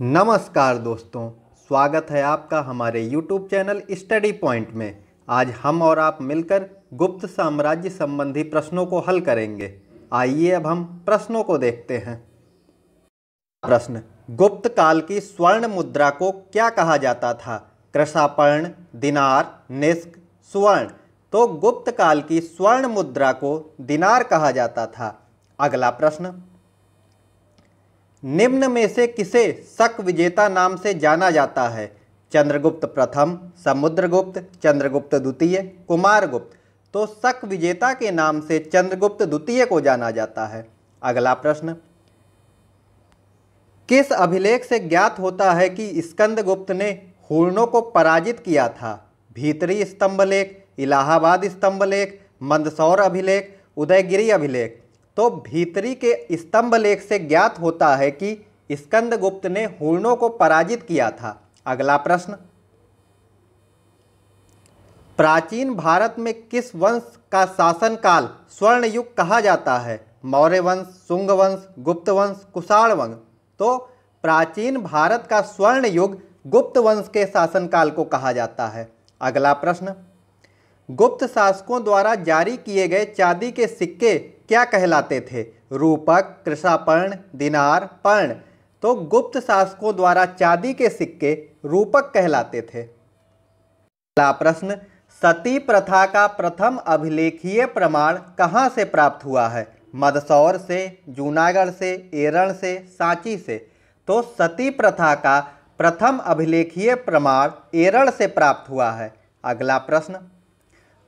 नमस्कार दोस्तों, स्वागत है आपका हमारे YouTube चैनल स्टडी पॉइंट में। आज हम और आप मिलकर गुप्त साम्राज्य संबंधी प्रश्नों को हल करेंगे। आइए अब हम प्रश्नों को देखते हैं। प्रश्न, गुप्त काल की स्वर्ण मुद्रा को क्या कहा जाता था? कृषापर्ण, दिनार, निष्क, सुवर्ण। तो गुप्त काल की स्वर्ण मुद्रा को दिनार कहा जाता था। अगला प्रश्न, निम्न में से किसे शक विजेता नाम से जाना जाता है? चंद्रगुप्त प्रथम, समुद्रगुप्त, चंद्रगुप्त द्वितीय, कुमारगुप्त। तो शक विजेता के नाम से चंद्रगुप्त द्वितीय को जाना जाता है। अगला प्रश्न, किस अभिलेख से ज्ञात होता है कि स्कंदगुप्त ने हूणों को पराजित किया था? भीतरी स्तंभलेख, इलाहाबाद स्तंभलेख, मंदसौर अभिलेख, उदयगिरी अभिलेख। तो भीतरी के स्तंभलेख से ज्ञात होता है कि स्कंदगुप्त ने हूणों को पराजित किया था। अगला प्रश्न, प्राचीन भारत में किस वंश का शासनकाल स्वर्ण युग कहा जाता है? मौर्य वंश, शुंग वंश, गुप्त वंश, कुषाण वंश। तो प्राचीन भारत का स्वर्ण युग गुप्त वंश के शासनकाल को कहा जाता है। अगला प्रश्न, गुप्त शासकों द्वारा जारी किए गए चांदी के सिक्के क्या कहलाते थे? रूपक, कृषापर्ण, दिनार, पर्ण। तो गुप्त शासकों द्वारा चांदी के सिक्के रूपक कहलाते थे। अगला प्रश्न, सती प्रथा का प्रथम अभिलेखीय प्रमाण कहाँ से प्राप्त हुआ है? मंदसौर से, जूनागढ़ से, एरण से, सांची से। तो सती प्रथा का प्रथम अभिलेखीय प्रमाण एरण से प्राप्त हुआ है। अगला प्रश्न,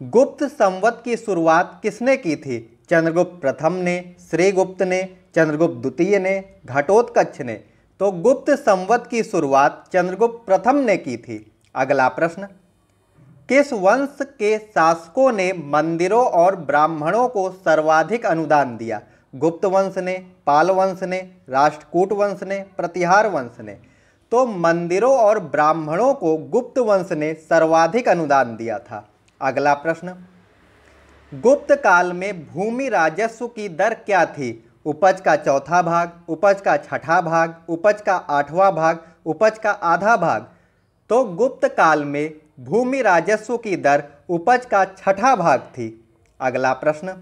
गुप्त संवत की शुरुआत किसने की थी? चंद्रगुप्त प्रथम ने, श्रीगुप्त ने, चंद्रगुप्त द्वितीय ने, घटोत्कच ने। तो गुप्त संवत की शुरुआत चंद्रगुप्त प्रथम ने की थी। अगला प्रश्न, किस वंश के शासकों ने मंदिरों और ब्राह्मणों को सर्वाधिक अनुदान दिया? गुप्त वंश ने, पाल वंश ने, राष्ट्रकूट वंश ने, प्रतिहार वंश ने। तो मंदिरों और ब्राह्मणों को गुप्त वंश ने सर्वाधिक अनुदान दिया था। अगला प्रश्न, गुप्त काल में भूमि राजस्व की दर क्या थी? उपज का चौथा भाग, उपज का छठा भाग, उपज का आठवां भाग, उपज का आधा भाग। तो गुप्त काल में भूमि राजस्व की दर उपज का छठा भाग थी। अगला प्रश्न,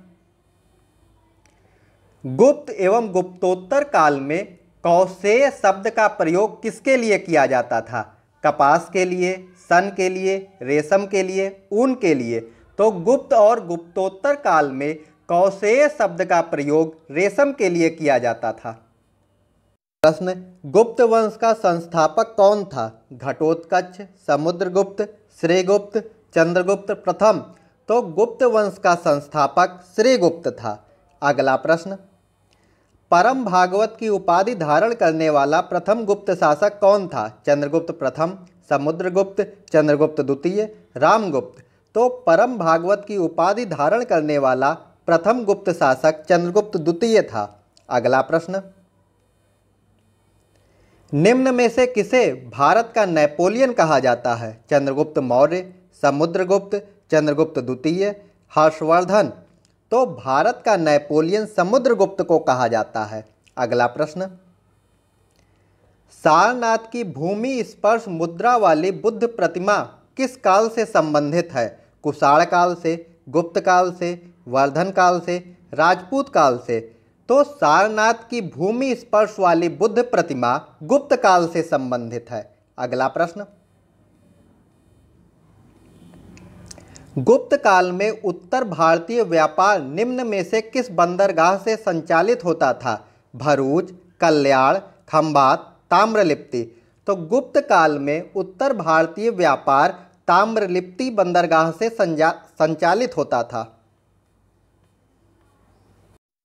गुप्त एवं गुप्तोत्तर काल में कौशेय शब्द का प्रयोग किसके लिए किया जाता था? कपास के लिए, सन के लिए, रेशम के लिए, ऊन के लिए। तो गुप्त और गुप्तोत्तर काल में कौशेय शब्द का प्रयोग रेशम के लिए किया जाता था। प्रश्न, गुप्त वंश का संस्थापक कौन था? घटोत्कच, समुद्रगुप्त, श्रीगुप्त, चंद्रगुप्त प्रथम। तो गुप्त वंश का संस्थापक श्रीगुप्त था। अगला प्रश्न, परम भागवत की उपाधि धारण करने वाला प्रथम गुप्त शासक कौन था? चंद्रगुप्त प्रथम, समुद्रगुप्त, चंद्रगुप्त द्वितीय, रामगुप्त। तो परम भागवत की उपाधि धारण करने वाला प्रथम गुप्त शासक चंद्रगुप्त द्वितीय था। अगला प्रश्न, निम्न में से किसे भारत का नेपोलियन कहा जाता है? चंद्रगुप्त मौर्य, समुद्रगुप्त, चंद्रगुप्त द्वितीय, हर्षवर्धन। तो भारत का नेपोलियन समुद्रगुप्त को कहा जाता है। अगला प्रश्न, सारनाथ की भूमि स्पर्श मुद्रा वाली बुद्ध प्रतिमा किस काल से संबंधित है? कुषाण काल से, गुप्त काल से, वर्धन काल से, राजपूत काल से। तो सारनाथ की भूमि स्पर्श वाली बुद्ध प्रतिमा गुप्त काल से संबंधित है। अगला प्रश्न, गुप्त काल में उत्तर भारतीय व्यापार निम्न में से किस बंदरगाह से संचालित होता था? भरूच, कल्याण, खंभात, ताम्रलिप्ति। तो गुप्त काल में उत्तर भारतीय व्यापार ताम्रलिप्ति बंदरगाह से संचालित होता था।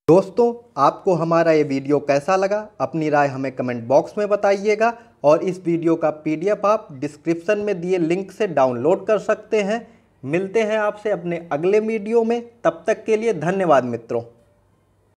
दोस्तों, आपको हमारा ये वीडियो कैसा लगा? अपनी राय हमें कमेंट बॉक्स में बताइएगा और इस वीडियो का PDF आप डिस्क्रिप्शन में दिए लिंक से डाउनलोड कर सकते हैं। मिलते हैं आपसे अपने अगले वीडियो में। तब तक के लिए धन्यवाद मित्रों।